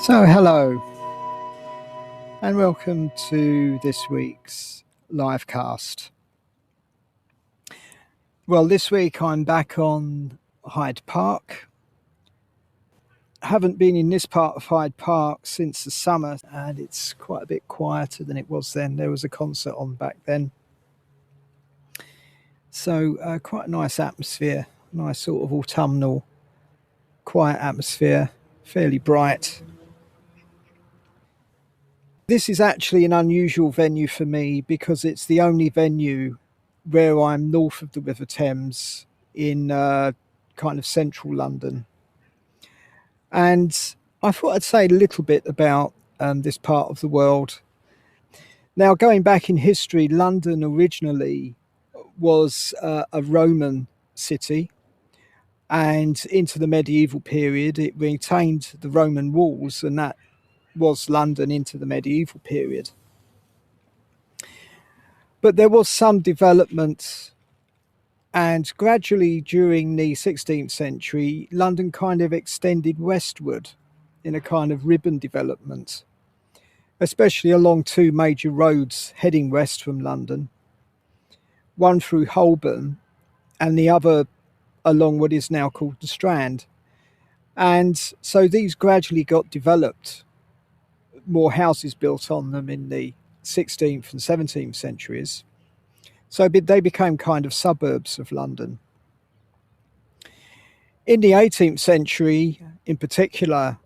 So hello and welcome to this week's live cast. Well, this week I'm back on Hyde Park. Haven't been in this part of Hyde Park since the summer, and it's quite a bit quieter than it was then. There was a concert on back then. So quite a nice atmosphere, nice sort of autumnal, quiet atmosphere, fairly bright. This is actually an unusual venue for me because it's the only venue where I'm north of the River Thames in kind of central London. And I thought I'd say a little bit about this part of the world. Now, going back in history, London originally was a Roman city, and into the medieval period, it retained the Roman walls, and that was London into the medieval period. But there was some development, and gradually during the 16th century, London kind of extended westward in a kind of ribbon development, especially along two major roads heading west from London, one through Holborn and the other along what is now called the Strand. And so these gradually got developed, more houses built on them in the 16th and 17th centuries. So they became kind of suburbs of London. In the 18th century, in particular,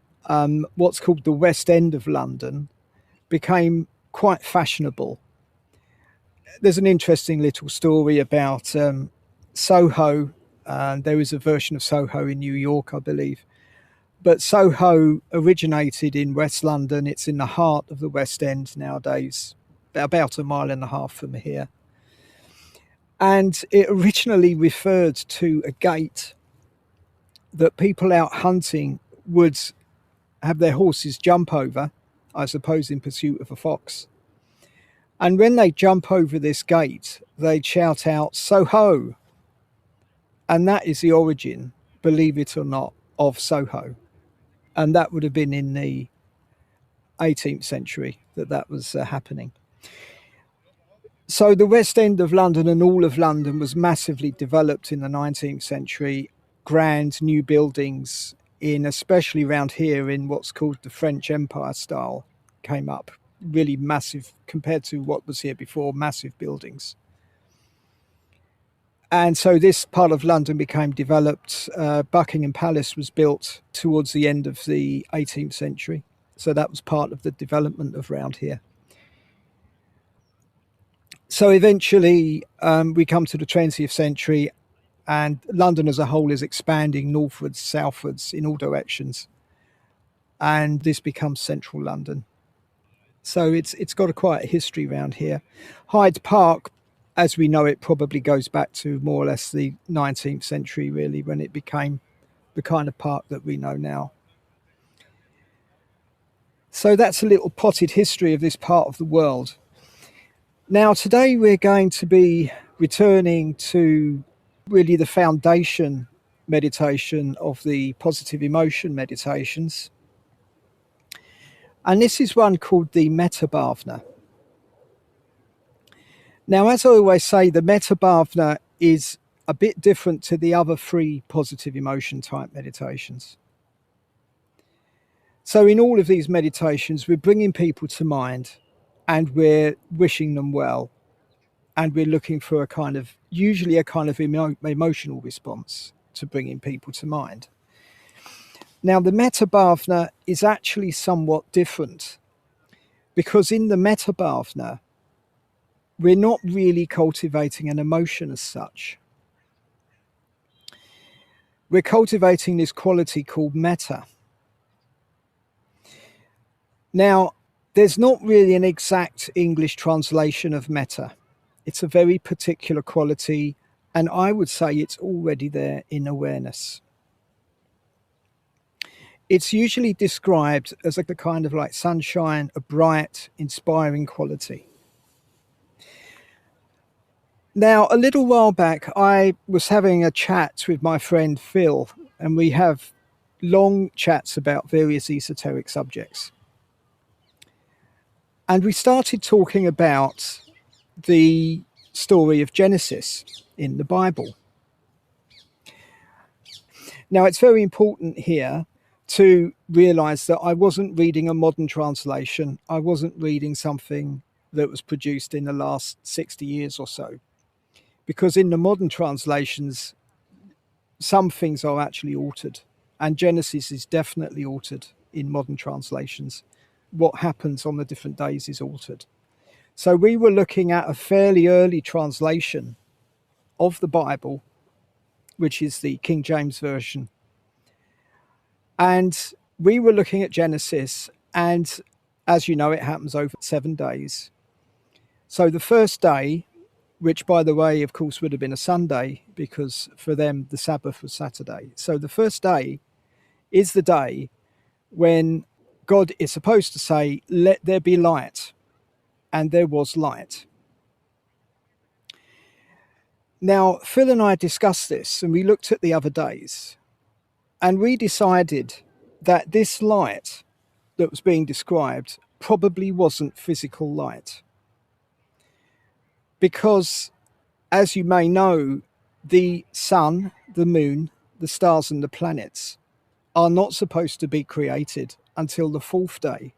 what's called the West End of London became quite fashionable. There's an interesting little story about Soho. There is a version of Soho in New York, I believe. But Soho originated in West London. It's in the heart of the West End nowadays, about a mile and a half from here. And it originally referred to a gate that people out hunting would have their horses jump over, I suppose in pursuit of a fox. And when they jump over this gate, they'd shout out, "Soho!" And that is the origin, believe it or not, of Soho. And that would have been in the 18th century that was happening. So the West End of London and all of London was massively developed in the 19th century. Grand new buildings especially around here in what's called the French Empire style came up. Really massive compared to what was here before, massive buildings. And so this part of London became developed. Buckingham Palace was built towards the end of the 18th century. So that was part of the development of around here. So eventually we come to the 20th century and London as a whole is expanding northwards, southwards in all directions. And this becomes central London. So it's got quite a history around here. Hyde Park, as we know it, probably goes back to more or less the 19th century, really, when it became the kind of park that we know now. So that's a little potted history of this part of the world. Now, today we're going to be returning to really the foundation meditation of the positive emotion meditations. And this is one called the Metta BHAVANA. Now, as I always say, the Metta BHAVANA is a bit different to the other three positive emotion type meditations. So in all of these meditations, we're bringing people to mind and we're wishing them well. And we're looking for usually a kind of emotional response to bringing people to mind. Now, the Metta BHAVANA is actually somewhat different because in the Metta BHAVANA, we're not really cultivating an emotion as such. We're cultivating this quality called metta. Now, there's not really an exact English translation of metta. It's a very particular quality, and I would say it's already there in awareness. It's usually described as a kind of like sunshine, a bright, inspiring quality. Now, a little while back, I was having a chat with my friend Phil, and we have long chats about various esoteric subjects. And we started talking about the story of Genesis in the Bible. Now, it's very important here to realize that I wasn't reading a modern translation. I wasn't reading something that was produced in the last 60 years or so. Because in the modern translations, some things are actually altered. And Genesis is definitely altered in modern translations. What happens on the different days is altered. So we were looking at a fairly early translation of the Bible, which is the King James Version. And we were looking at Genesis, and as you know, it happens over 7 days. So the first day, which by the way, of course, would have been a Sunday, because for them, the Sabbath was Saturday. So the first day is the day when God is supposed to say, "Let there be light," and there was light. Now, Phil and I discussed this, and we looked at the other days, and we decided that this light that was being described probably wasn't physical light. Because, as you may know, the sun, the moon, the stars, and the planets are not supposed to be created until the 4th day,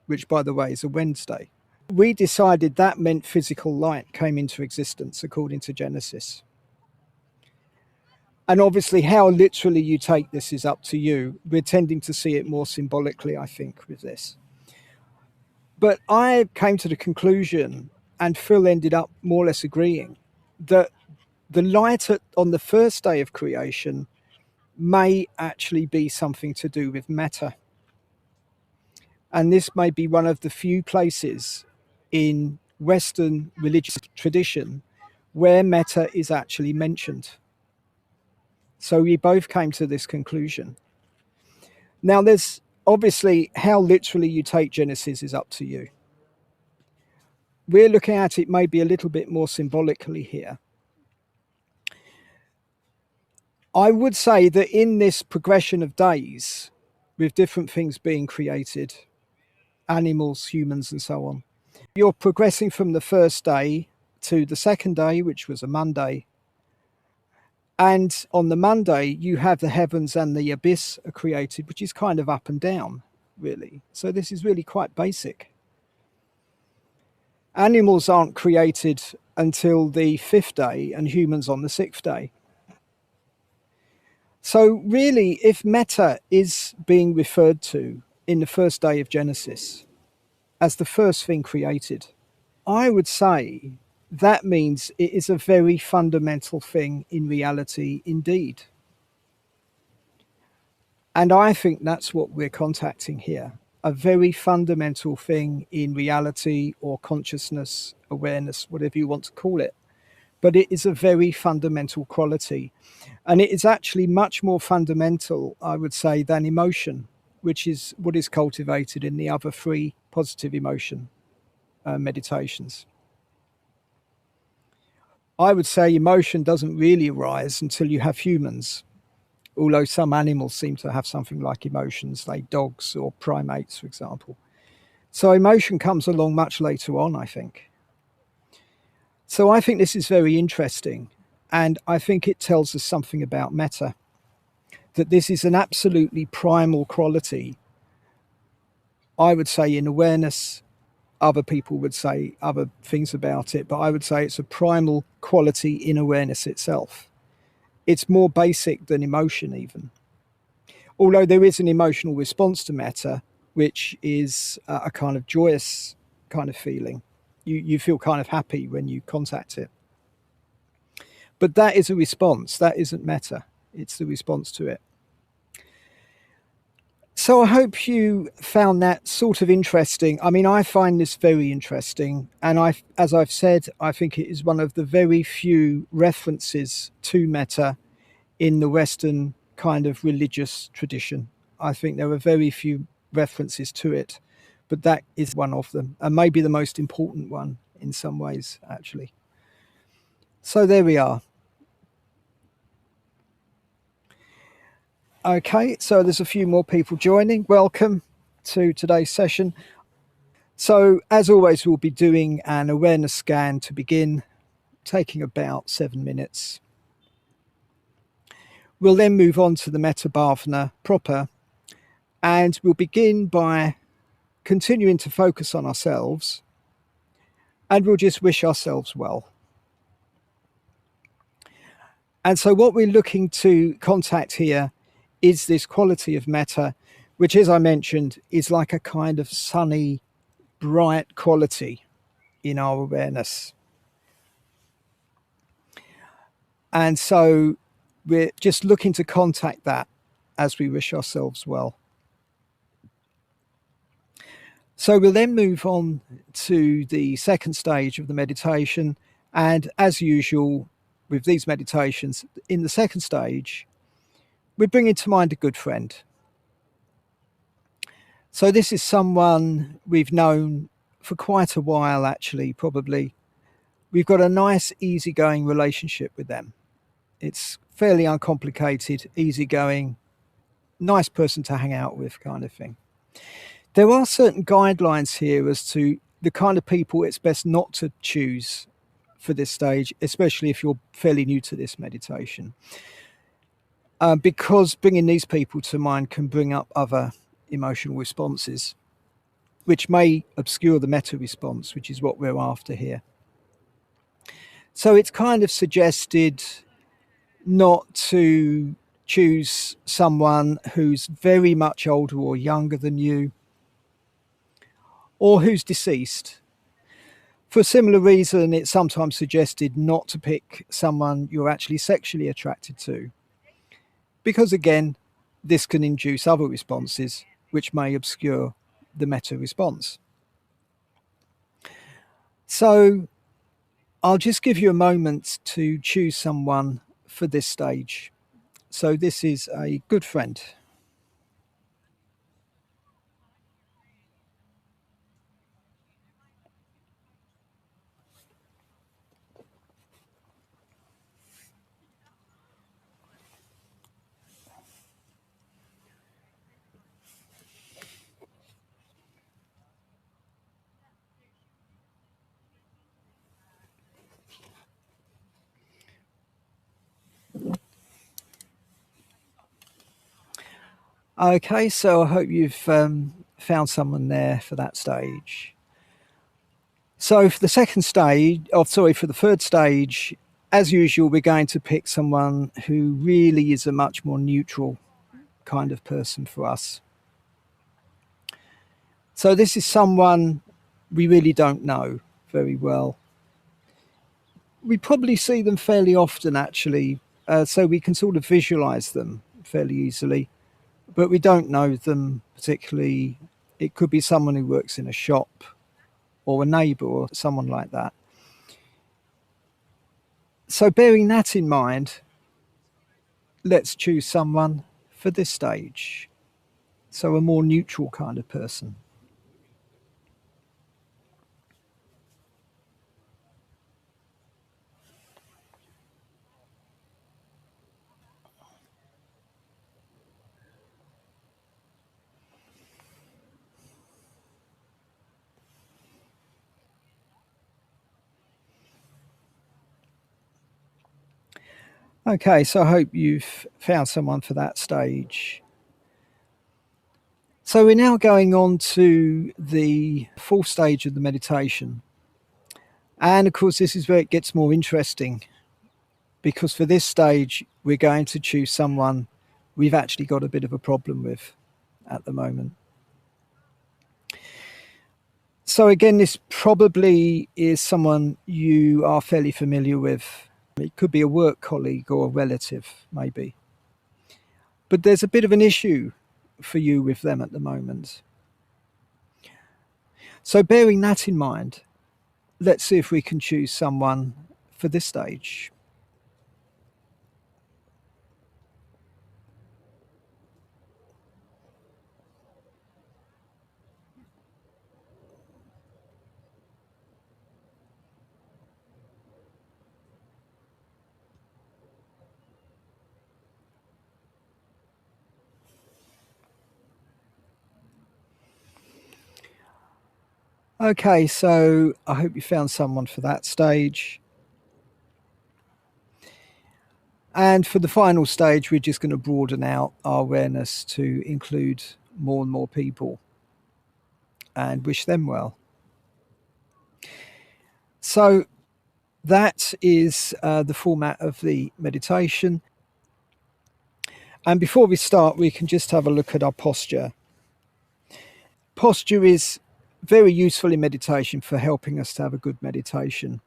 which, by the way, is a Wednesday. We decided that meant physical light came into existence according to Genesis. And obviously, how literally you take this is up to you. We're tending to see it more symbolically, I think, with this. But I came to the conclusion, and Phil ended up more or less agreeing, that the light on the first day of creation may actually be something to do with Metta. And this may be one of the few places in Western religious tradition where Metta is actually mentioned. So we both came to this conclusion. Now, there's obviously how literally you take Genesis is up to you. We're looking at it maybe a little bit more symbolically here. I would say that in this progression of days, with different things being created, animals, humans, and so on, you're progressing from the first day to the second day, which was a Monday. And on the Monday, you have the heavens and the abyss are created, which is kind of up and down, really. So this is really quite basic. Animals aren't created until the 5th day and humans on the 6th day. So really, if Metta is being referred to in the first day of Genesis as the first thing created, I would say that means it is a very fundamental thing in reality indeed. And I think that's what we're contacting here, a very fundamental thing in reality or consciousness, awareness, whatever you want to call it. But it is a very fundamental quality. And it is actually much more fundamental, I would say, than emotion, which is what is cultivated in the other 3 positive emotion meditations. I would say emotion doesn't really arise until you have humans, although some animals seem to have something like emotions, like dogs or primates, for example. So emotion comes along much later on, I think. So I think this is very interesting, and I think it tells us something about Metta, that this is an absolutely primal quality, I would say, in awareness. Other people would say other things about it, but I would say it's a primal quality in awareness itself. It's more basic than emotion even. Although there is an emotional response to Metta, which is a kind of joyous kind of feeling. You feel kind of happy when you contact it. But that is a response. That isn't Metta. It's the response to it. So I hope you found that sort of interesting. I mean, I find this very interesting. And as I've said, I think it is one of the very few references to Metta in the Western kind of religious tradition. I think there are very few references to it, but that is one of them, and maybe the most important one in some ways, actually. So there we are. Okay, so there's a few more people joining. Welcome to today's session. So, as always, we'll be doing an awareness scan to begin, taking about 7 minutes. We'll then move on to the Metta BHAVANA proper, and we'll begin by continuing to focus on ourselves, and we'll just wish ourselves well. And so, what we're looking to contact here is this quality of Metta, which, as I mentioned, is like a kind of sunny, bright quality in our awareness. And so, we're just looking to contact that as we wish ourselves well. So, we'll then move on to the second stage of the meditation. And as usual, with these meditations, in the second stage, we're bringing to mind a good friend. So this is someone we've known for quite a while, actually, probably. We've got a nice, easygoing relationship with them. It's fairly uncomplicated, easygoing, nice person to hang out with, kind of thing. There are certain guidelines here as to the kind of people it's best not to choose for this stage, especially if you're fairly new to this meditation. Because bringing these people to mind can bring up other emotional responses, which may obscure the metta response, which is what we're after here. So it's kind of suggested not to choose someone who's very much older or younger than you, or who's deceased. For a similar reason, it's sometimes suggested not to pick someone you're actually sexually attracted to, because again, this can induce other responses which may obscure the metta response. So I'll just give you a moment to choose someone for this stage. So this is a good friend. Okay, so I hope you've found someone there for that stage. So for the second stage, for the third stage, as usual, we're going to pick someone who really is a much more neutral kind of person for us. So this is someone we really don't know very well. We probably see them fairly often, actually, so we can sort of visualize them fairly easily, but we don't know them particularly. It could be someone who works in a shop or a neighbour or someone like that. So bearing that in mind, let's choose someone for this stage. So a more neutral kind of person. Okay, so I hope you've found someone for that stage. So we're now going on to the fourth stage of the meditation. And of course, this is where it gets more interesting, because for this stage, we're going to choose someone we've actually got a bit of a problem with at the moment. So again, this probably is someone you are fairly familiar with. It could be a work colleague or a relative, maybe. But there's a bit of an issue for you with them at the moment. So bearing that in mind, let's see if we can choose someone for this stage. Okay, so I hope you found someone for that stage. And for the final stage, we're just going to broaden out our awareness to include more and more people and wish them well. So that is the format of the meditation. And before we start, we can just have a look at our posture. Posture is very useful in meditation for helping us to have a good meditation.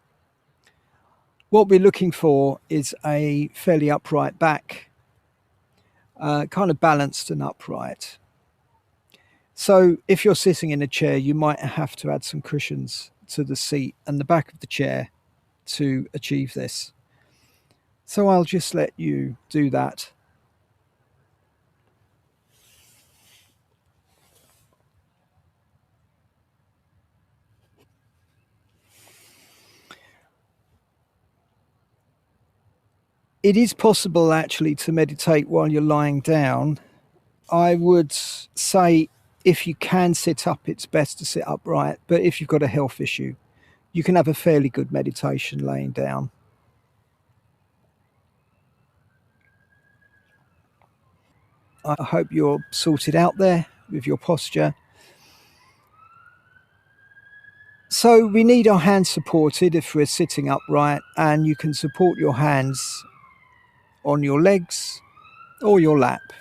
What we're looking for is a fairly upright back, kind of balanced and upright. So if you're sitting in a chair, you might have to add some cushions to the seat and the back of the chair to achieve this. So I'll just let you do that. It is possible actually to meditate while you're lying down. I would say if you can sit up, it's best to sit upright. But if you've got a health issue, you can have a fairly good meditation laying down. I hope you're sorted out there with your posture. So we need our hands supported if we're sitting upright, and you can support your hands on your legs or your lap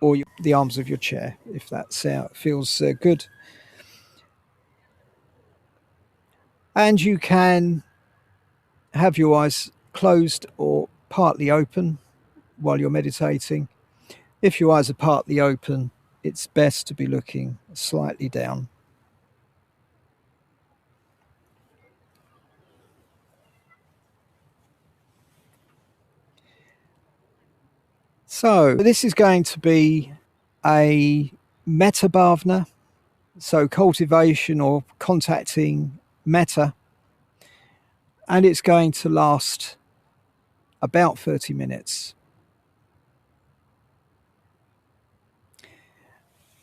or the arms of your chair if that feels good. And you can have your eyes closed or partly open while you're meditating. If your eyes are partly open, it's best to be looking slightly down. So this is going to be a Metta BHAVANA, so cultivation or contacting Metta, and it's going to last about 30 minutes.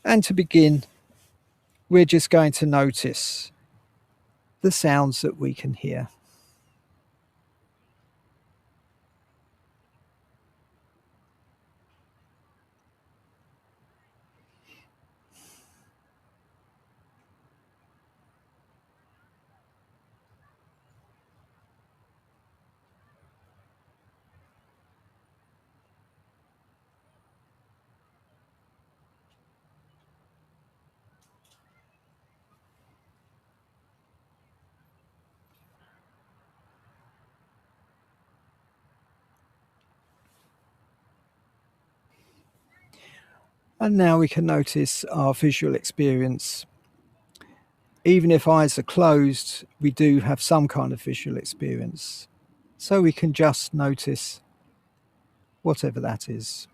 And to begin, we're just going to notice the sounds that we can hear. And now we can notice our visual experience. Even if eyes are closed, we do have some kind of visual experience. So we can just notice whatever that is.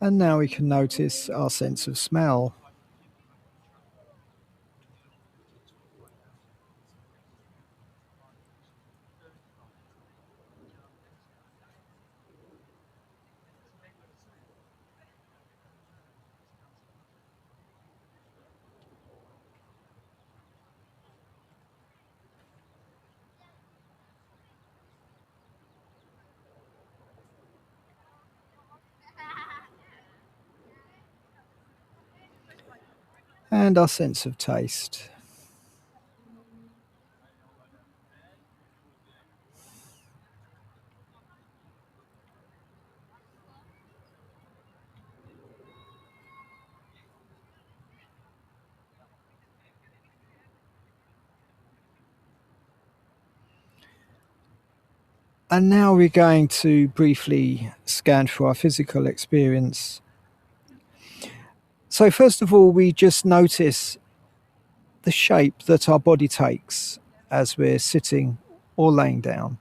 And now we can notice our sense of smell. And our sense of taste. And now we're going to briefly scan through our physical experience. So, first of all, we just notice the shape that our body takes as we're sitting or laying down.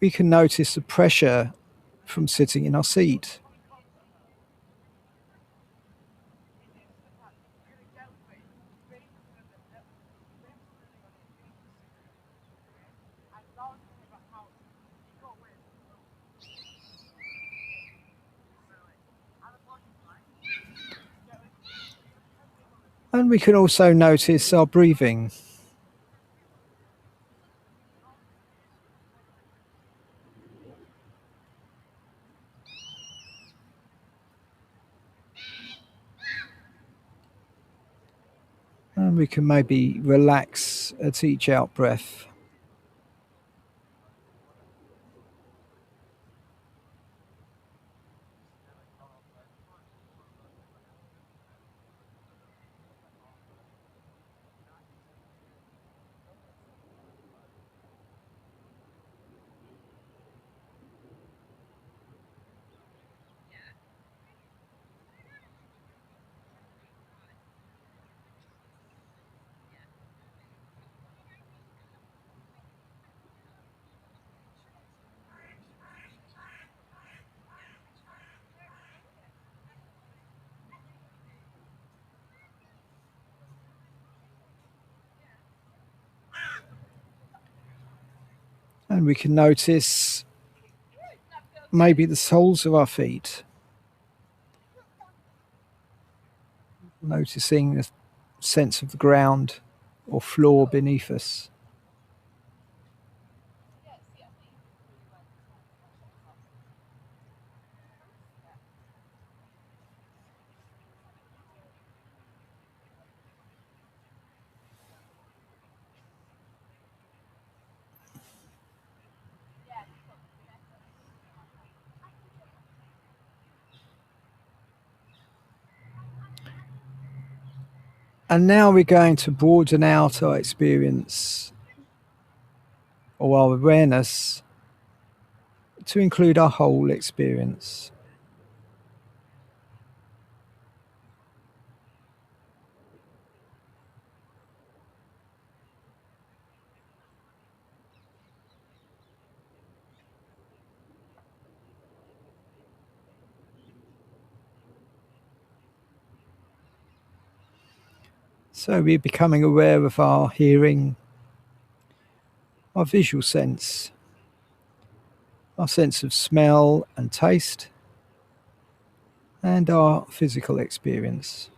We can notice the pressure from sitting in our seat. And we can also notice our breathing. And we can maybe relax at each out breath. And we can notice maybe the soles of our feet, noticing the sense of the ground or floor beneath us. And now we're going to broaden out our experience or our awareness to include our whole experience. So we're becoming aware of our hearing, our visual sense, our sense of smell and taste, and our physical experience.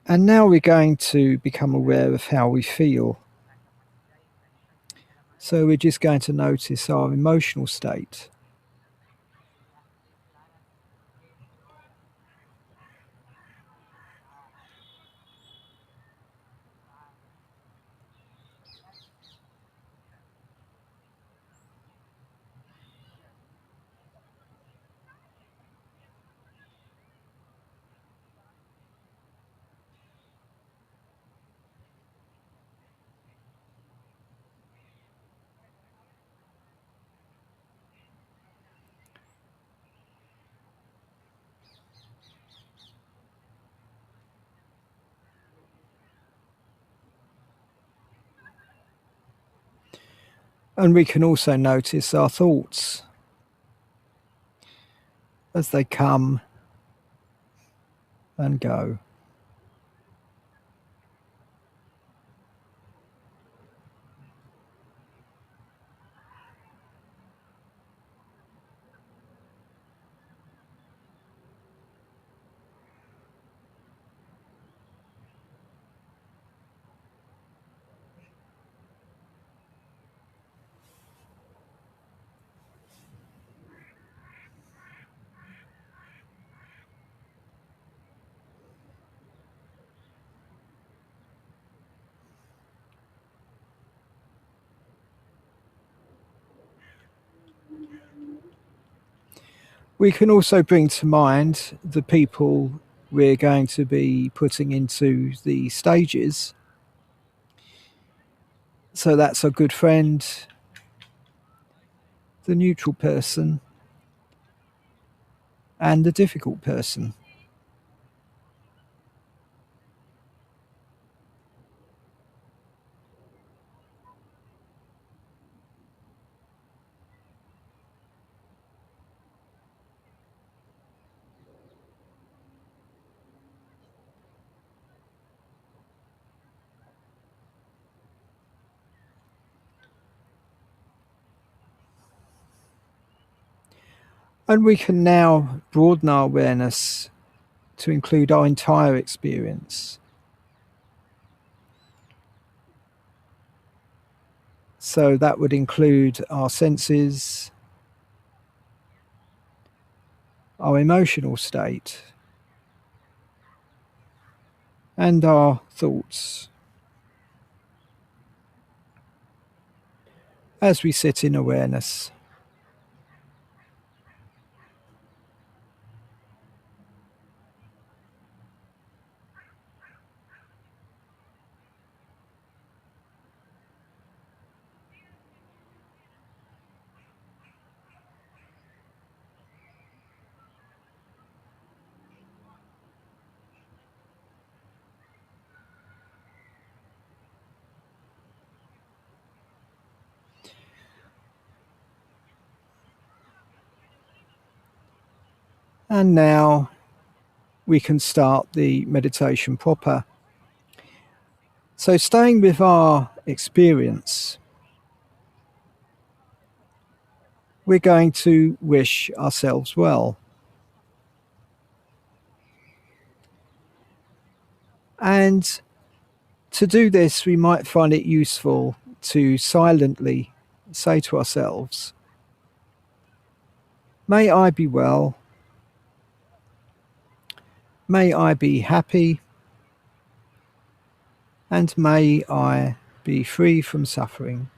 And now we're going to become aware of how we feel. So we're just going to notice our emotional state. And we can also notice our thoughts as they come and go. We can also bring to mind the people we're going to be putting into the stages. So that's a good friend, the neutral person, and the difficult person. And we can now broaden our awareness to include our entire experience. So that would include our senses, our emotional state, and our thoughts as we sit in awareness. And now we can start the meditation proper. So, staying with our experience, we're going to wish ourselves well. And to do this, we might find it useful to silently say to ourselves, "May I be well, may I be happy, and may I be free from suffering."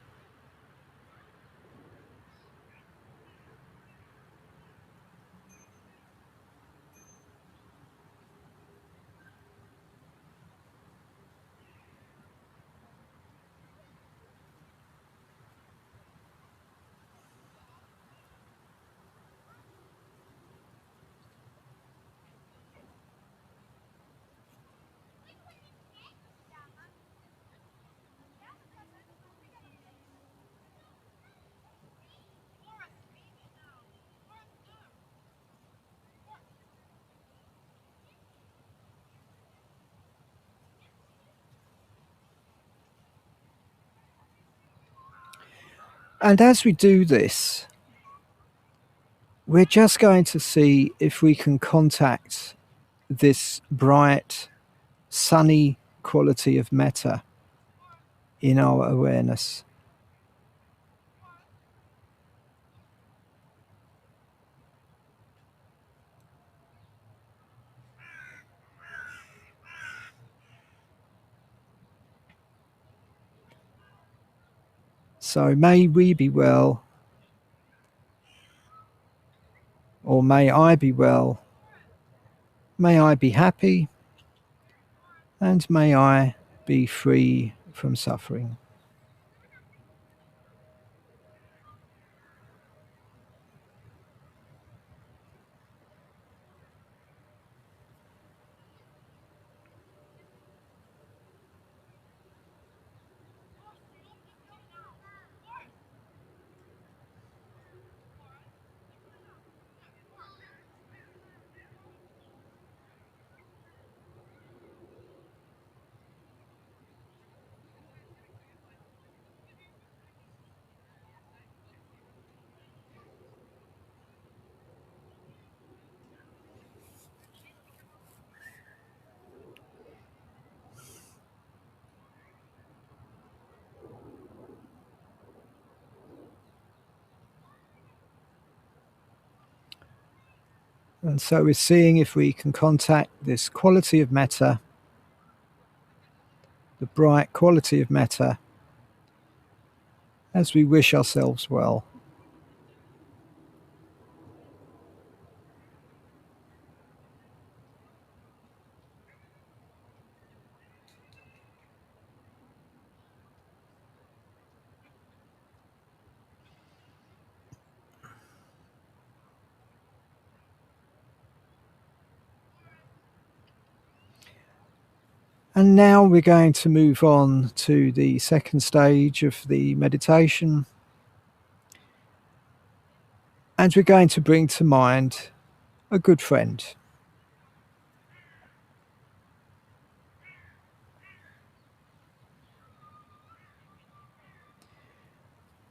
And as we do this, we're just going to see if we can contact this bright, sunny quality of metta in our awareness. So may we be well, or may I be well, may I be happy, and may I be free from suffering. And so we're seeing if we can contact this quality of metta, the bright quality of metta, as we wish ourselves well. And now we're going to move on to the second stage of the meditation. And we're going to bring to mind a good friend.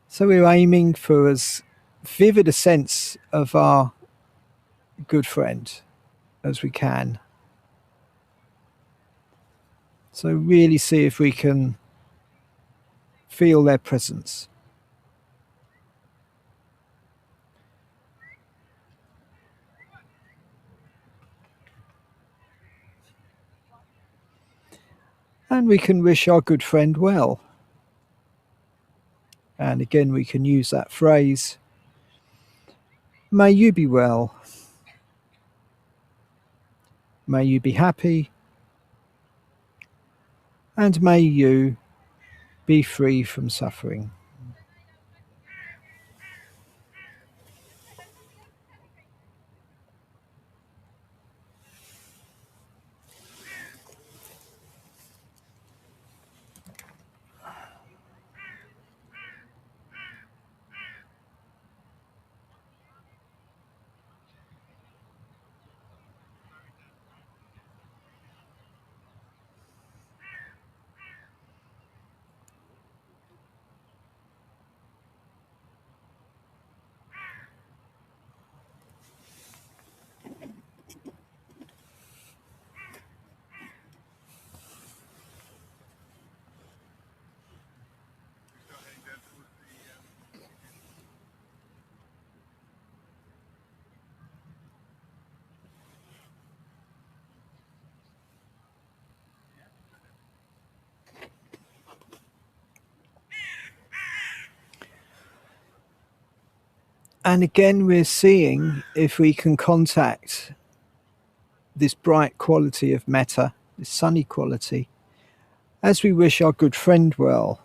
So we're aiming for as vivid a sense of our good friend as we can. So really see if we can feel their presence. And we can wish our good friend well. And again, we can use that phrase, may you be well. May you be happy. And may you be free from suffering. And again, we're seeing if we can contact this bright quality of metta, this sunny quality, as we wish our good friend well.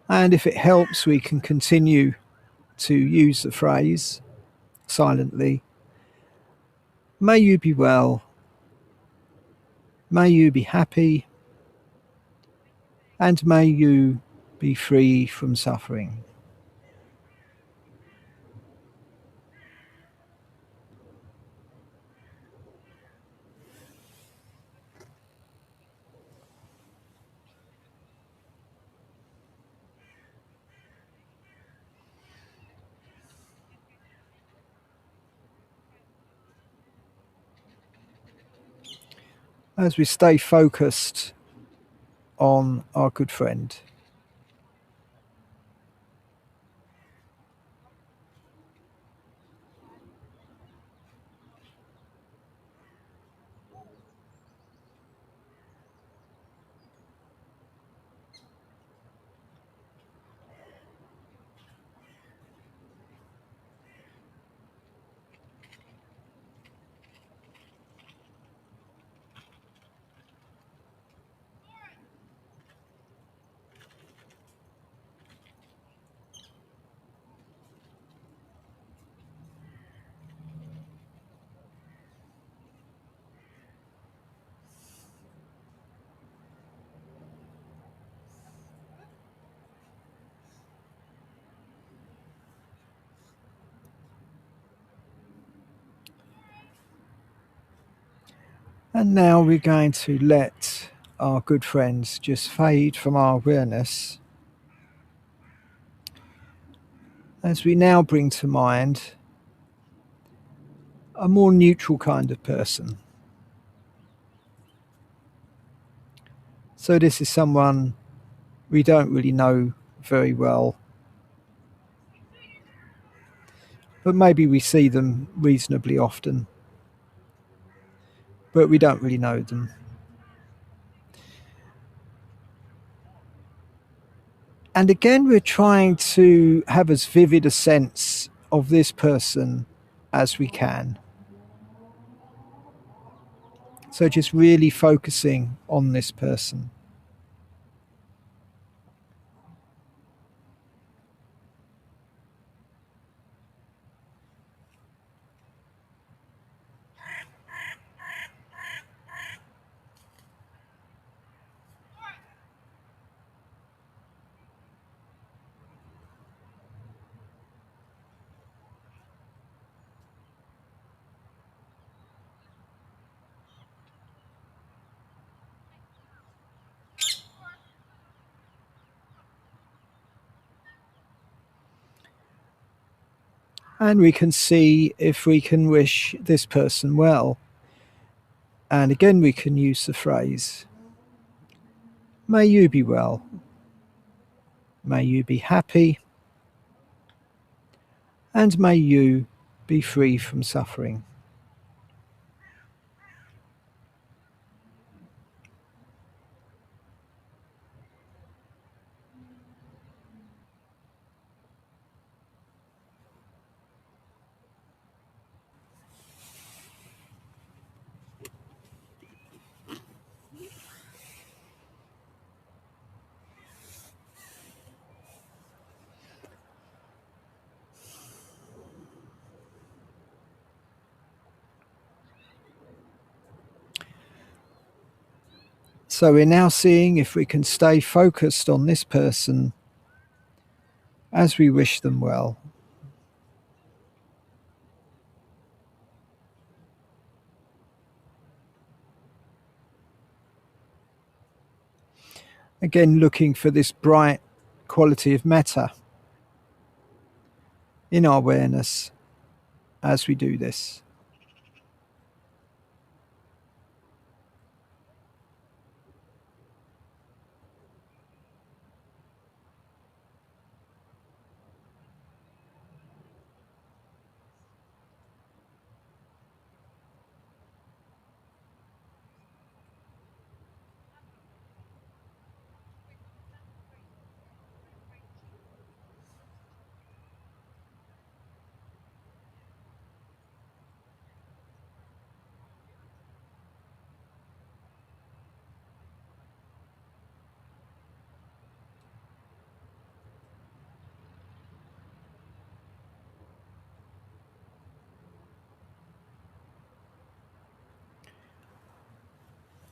And if it helps, we can continue to use the phrase silently, may you be well, may you be happy, and may you be free from suffering. As we stay focused on our good friend. And now we're going to let our good friends just fade from our awareness as we now bring to mind a more neutral kind of person. So this is someone we don't really know very well, but maybe we see them reasonably often, but we don't really know them. And again, we're trying to have as vivid a sense of this person as we can. So just really focusing on this person. And we can see if we can wish this person well. And again, we can use the phrase, may you be well, may you be happy, and may you be free from suffering. So we're now seeing if we can stay focused on this person as we wish them well. Again, looking for this bright quality of metta in our awareness as we do this.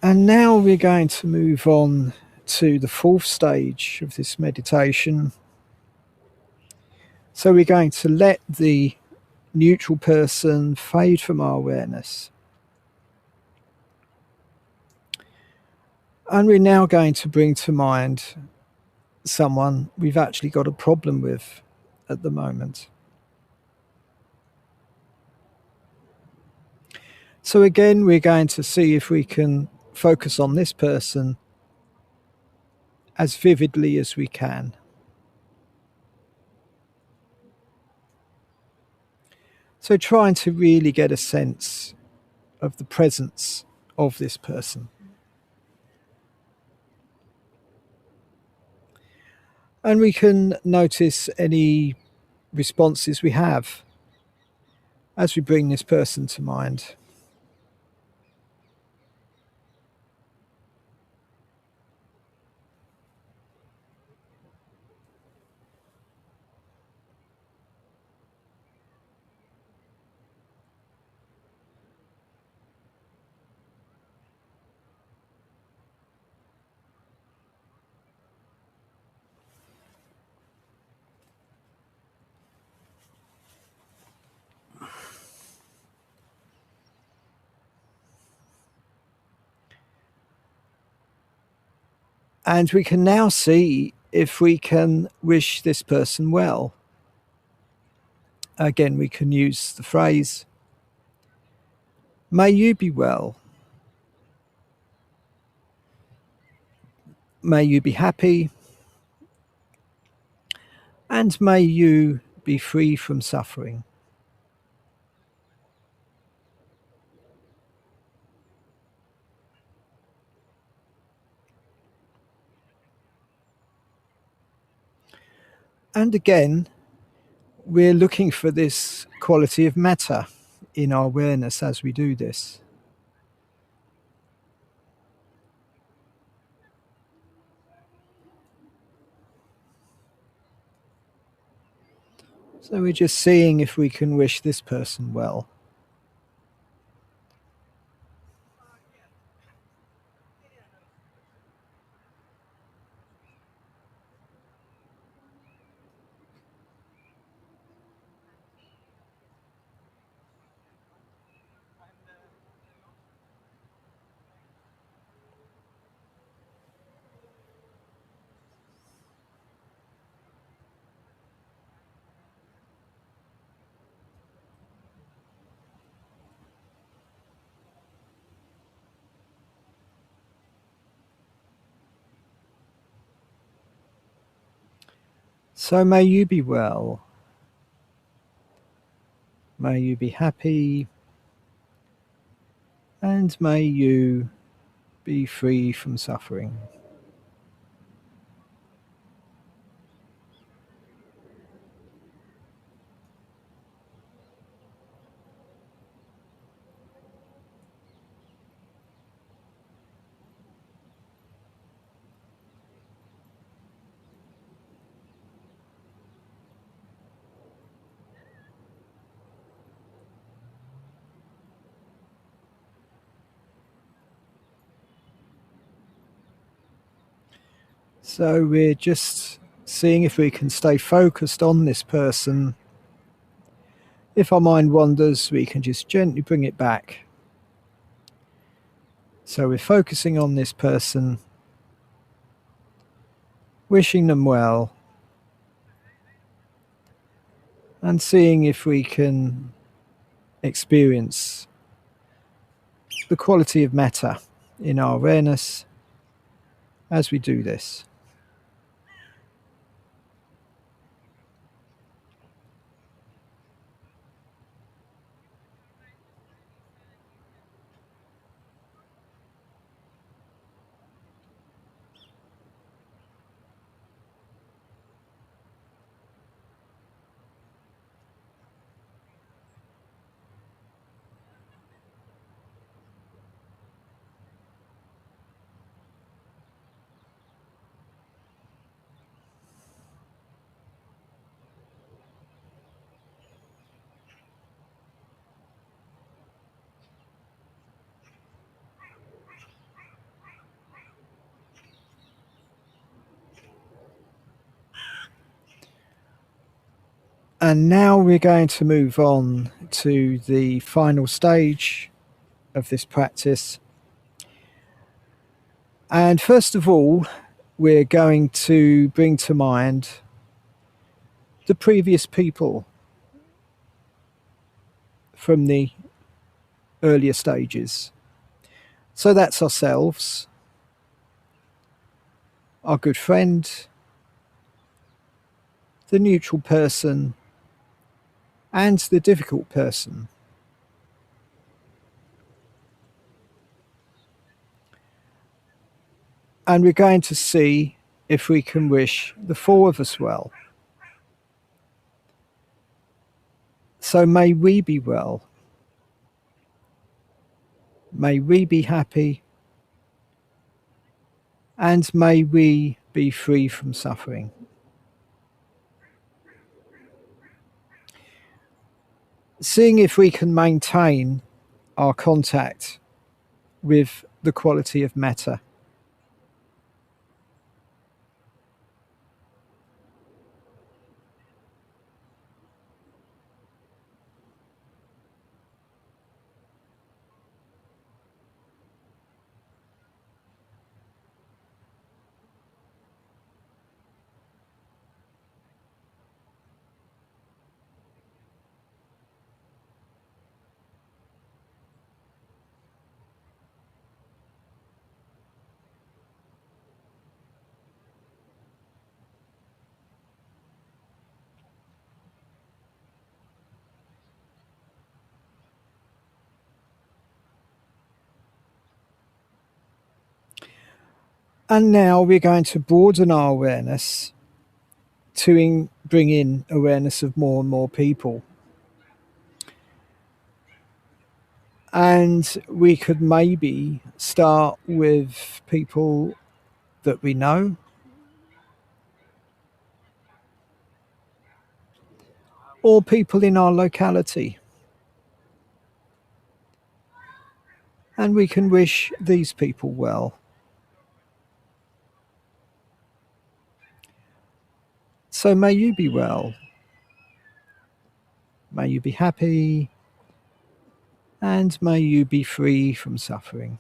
And now we're going to move on to the fourth stage of this meditation. So we're going to let the neutral person fade from our awareness. And we're now going to bring to mind someone we've actually got a problem with at the moment. So again, we're going to see if we can focus on this person as vividly as we can. So trying to really get a sense of the presence of this person. And we can notice any responses we have as we bring this person to mind. And we can now see if we can wish this person well. Again, we can use the phrase, may you be well, may you be happy, and may you be free from suffering. And again, we're looking for this quality of metta in our awareness as we do this. So we're just seeing if we can wish this person well. So may you be well. May you be happy. And may you be free from suffering. So we're just seeing if we can stay focused on this person. If our mind wanders, we can just gently bring it back. So we're focusing on this person, wishing them well, and seeing if we can experience the quality of metta in our awareness as we do this. And now we're going to move on to the final stage of this practice. And first of all, we're going to bring to mind the previous people from the earlier stages. So that's ourselves, our good friend, the neutral person, and the difficult person. And we're going to see if we can wish the four of us well. So may we be well. May we be happy. And may we be free from suffering. Seeing if we can maintain our contact with the quality of metta. And now we're going to broaden our awareness to bring in awareness of more and more people. And we could maybe start with people that we know, or people in our locality. And we can wish these people well. So may you be well. May you be happy. And may you be free from suffering.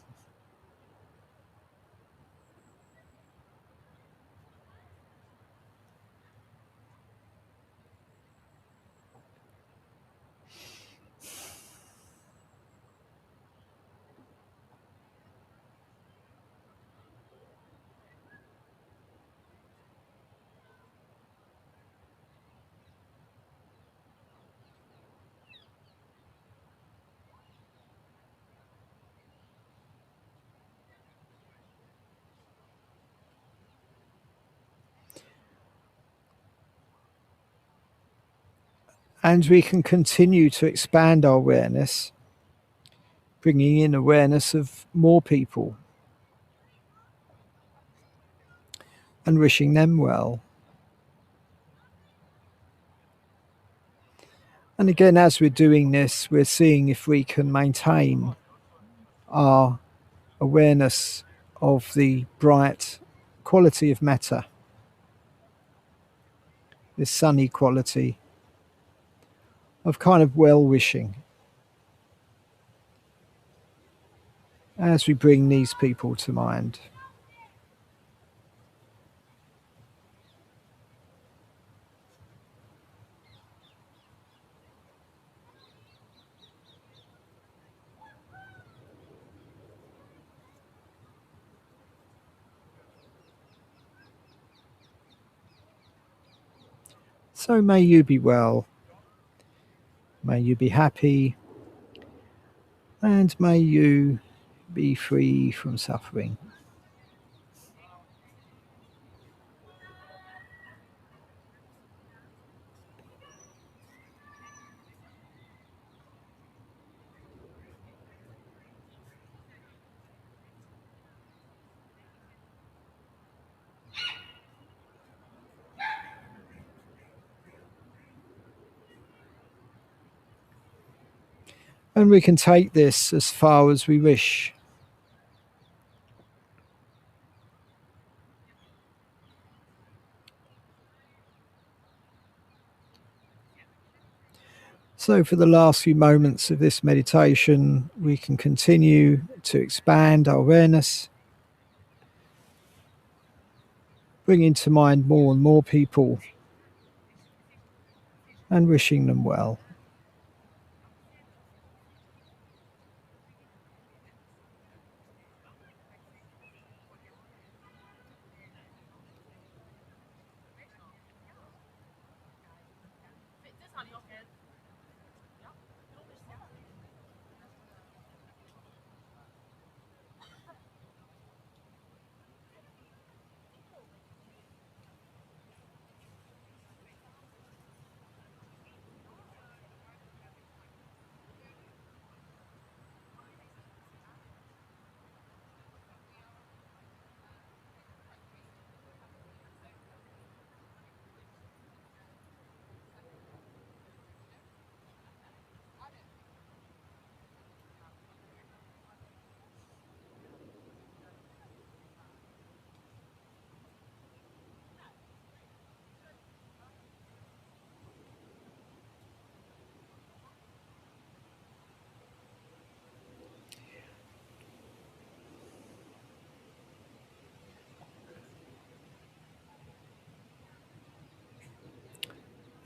And we can continue to expand our awareness, bringing in awareness of more people and wishing them well. And again, as we're doing this, we're seeing if we can maintain our awareness of the bright quality of Metta, this sunny quality of kind of well-wishing as we bring these people to mind. So may you be well, may you be happy, and may you be free from suffering. And we can take this as far as we wish. So for the last few moments of this meditation, we can continue to expand our awareness, bringing to mind more and more people and wishing them well.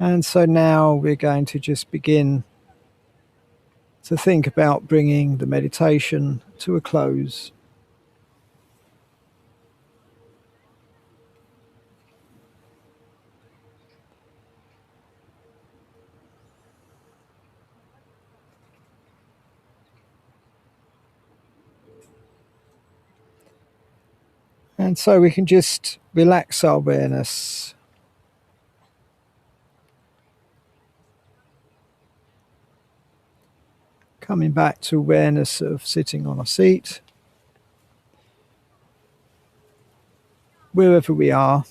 And so now we're going to just begin to think about bringing the meditation to a close. And so we can just relax our awareness, coming back to awareness of sitting on a seat, wherever we are.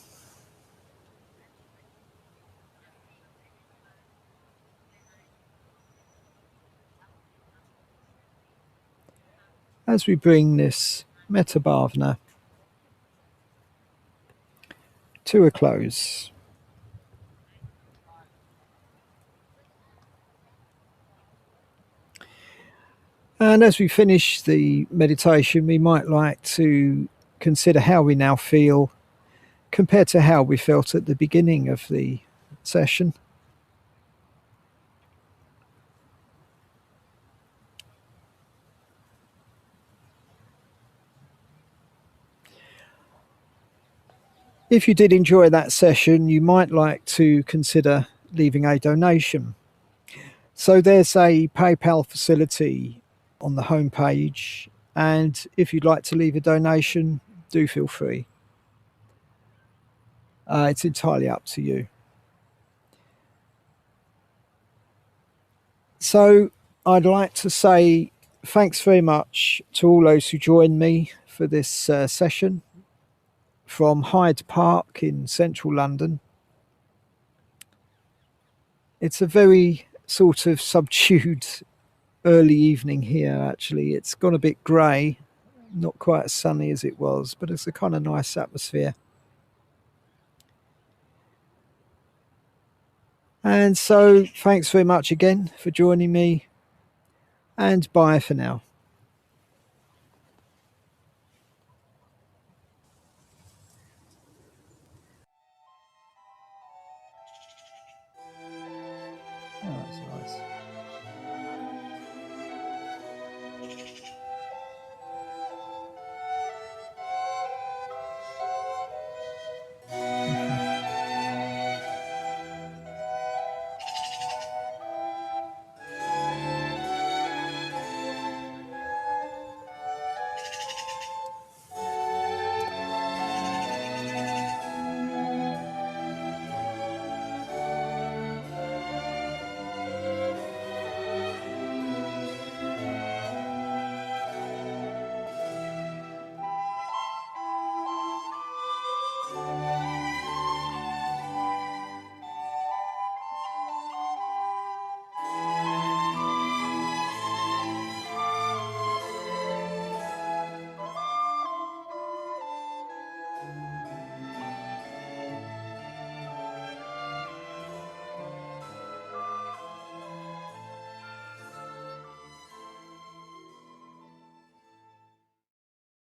As we bring this Metta BHAVANA to a close. And as we finish the meditation, we might like to consider how we now feel compared to how we felt at the beginning of the session. If you did enjoy that session, you might like to consider leaving a donation. So there's a PayPal facility on the homepage, and if you'd like to leave a donation, do feel free. It's entirely up to you. So I'd like to say thanks very much to all those who joined me for this session from Hyde Park in central London. It's a very sort of subdued early evening here, actually. It's gone a bit grey, not quite as sunny as it was, but it's a kind of nice atmosphere. And so, thanks very much again for joining me, and bye for now. Oh, that's nice.